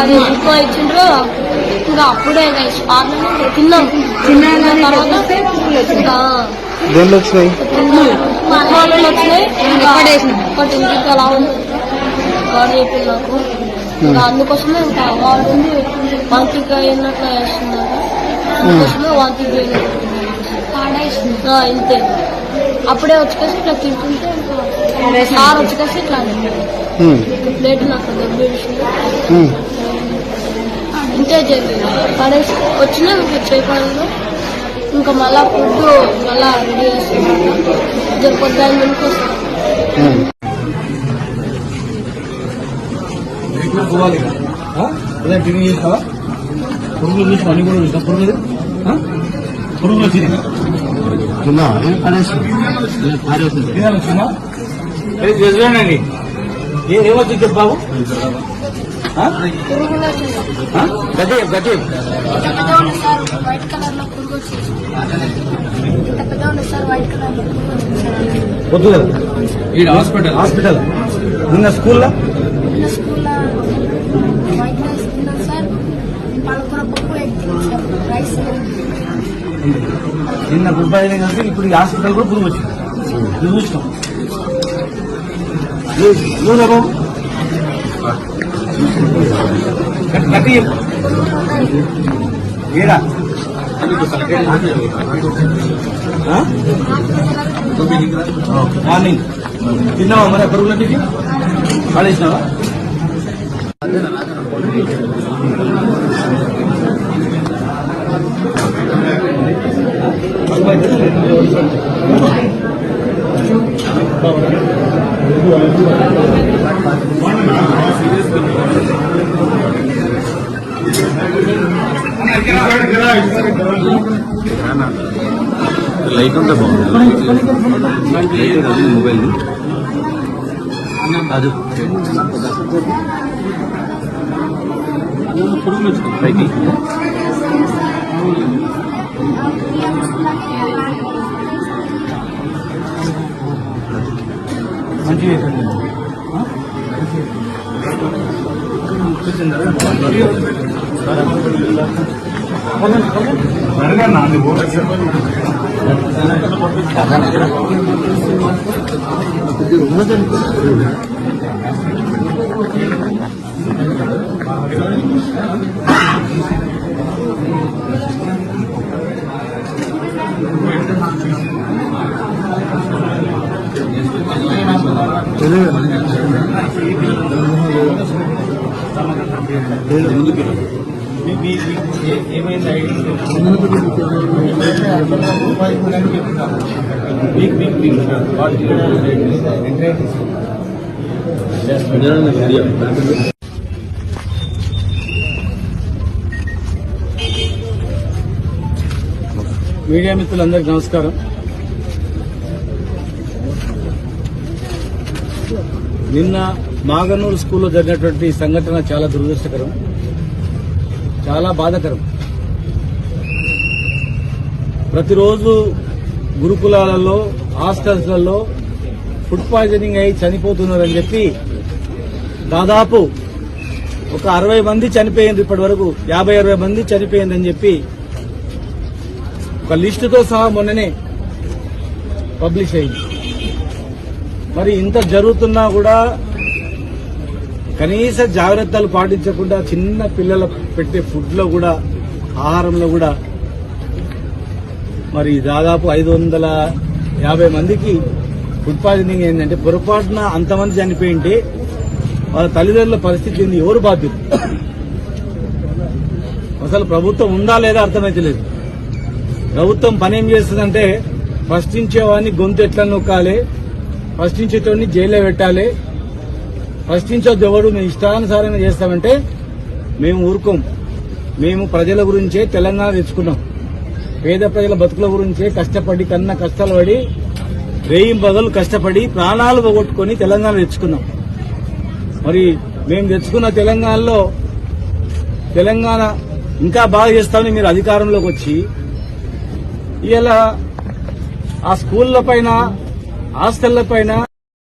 అది ఎక్కువ ఇచ్చిండ్రు. ఇంకా అప్పుడే తిన్నాం. తర్వాత దేంట్లో వచ్చినాయి? వచ్చినాయి. ఒకటి ఇంటికి అలా ఉంది వాడు చెప్పింది నాకు. ఇంకా అందుకోసమే ఇంకా వాడు ఉంది వాంతికి అయినట్లు వేస్తున్నారు. అందుకోసమే వాంతికి ఇంతే. అప్పుడే వచ్చేసి ఇట్లా తింటుంటే సార్ వచ్చేసి ఇట్లా ప్లేట్ నాకు దెబ్బేసింది. ఇంతే జరిగింది. పడేసి వచ్చినా ఇంకా చేపలు ఇంకా మళ్ళా ఫుడ్ మళ్ళా రెడీ చేస్తున్నారు. పొద్దున్న ముందుకు వస్తారు. టిఫిన్ చేస్తావా? పురుగులు చూసి అన్ని కూడా చూసినా పురుగులు వచ్చింది చూడండి. ఏమొచ్చింది చెప్పు బాబు. గట్టి గట్టి వైట్ కలర్ లో పురుగు వచ్చేసి సార్ వైట్ కలర్ లో వద్దు కదా. ఈ హాస్పిటల్ నిన్న స్కూల్లో వైట్ రైస్ తిన్నాం సార్. పాలకూర పప్పు ఎగ్ సార్. రైస్ నిన్న గుడ్ బై కలిసి ఇప్పుడు ఈ హాస్పిటల్ కూడా పురుగు వచ్చింది. నువ్వు చూసినావు బాబు. గట్టి ఏడా మార్నింగ్ తిన్నావా? మరి పురుగులకి పడేసినావా? లైట్ ఉంటే బాగుంది. మొబైల్ అది పైకి మంచిగా ఏమైంది మీడియా మిత్రులందరికీ నమస్కారం. నిన్న మాగనూరు స్కూల్లో జరిగినటువంటి సంఘటన చాలా దురదృష్టకరం, చాలా బాధాకరం. ప్రతిరోజు గురుకులాలలో హాస్టల్స్లలో ఫుడ్ పాయిజనింగ్ అయి చనిపోతున్నారని చెప్పి దాదాపు ఒక 60 మంది చనిపోయింది. ఇప్పటి వరకు 50-60 మంది చనిపోయిందని చెప్పి ఒక లిస్టుతో సహా మొన్ననే పబ్లిష్ అయింది. మరి ఇంత జరుగుతున్నా కూడా కనీస జాగ్రత్తలు పాటించకుండా చిన్న పిల్లలకు పెట్టే ఫుడ్లో కూడా ఆహారంలో కూడా మరి దాదాపు 550 మందికి ఫుడ్ పాయిజనింగ్ ఏంటంటే పొరపాటున అంతమంది చనిపోయింటే వాళ్ళ తల్లిదండ్రుల పరిస్థితి ఏంది? ఎవరు బాధ్యులు? అసలు ప్రభుత్వం ఉందా లేదా అర్థమైతలేదు. ప్రభుత్వం పని ఏం చేస్తుందంటే ప్రశ్నించేవాడిని గొంతు ఎట్లా నొక్కాలి, ప్రశ్నించేటోడిని జైల్లో పెట్టాలి, ప్రశ్నించొద్దు ఎవడు మేము ఇష్టానుసారంగా చేస్తామంటే మేము ఊరుకోం. మేము ప్రజల గురించే తెలంగాణ తెచ్చుకున్నాం. పేద ప్రజల బతుకుల గురించే కష్టపడి కన్నా కష్టాలు పడి రేయింబగలు కష్టపడి ప్రాణాలు పోగొట్టుకుని తెలంగాణ తెచ్చుకున్నాం. మరి మేము తెచ్చుకున్న తెలంగాణలో తెలంగాణ ఇంకా బాగా చేస్తామని మీరు అధికారంలోకి వచ్చి ఇలా ఆ స్కూళ్ల పైన హాస్టళ్ల పైన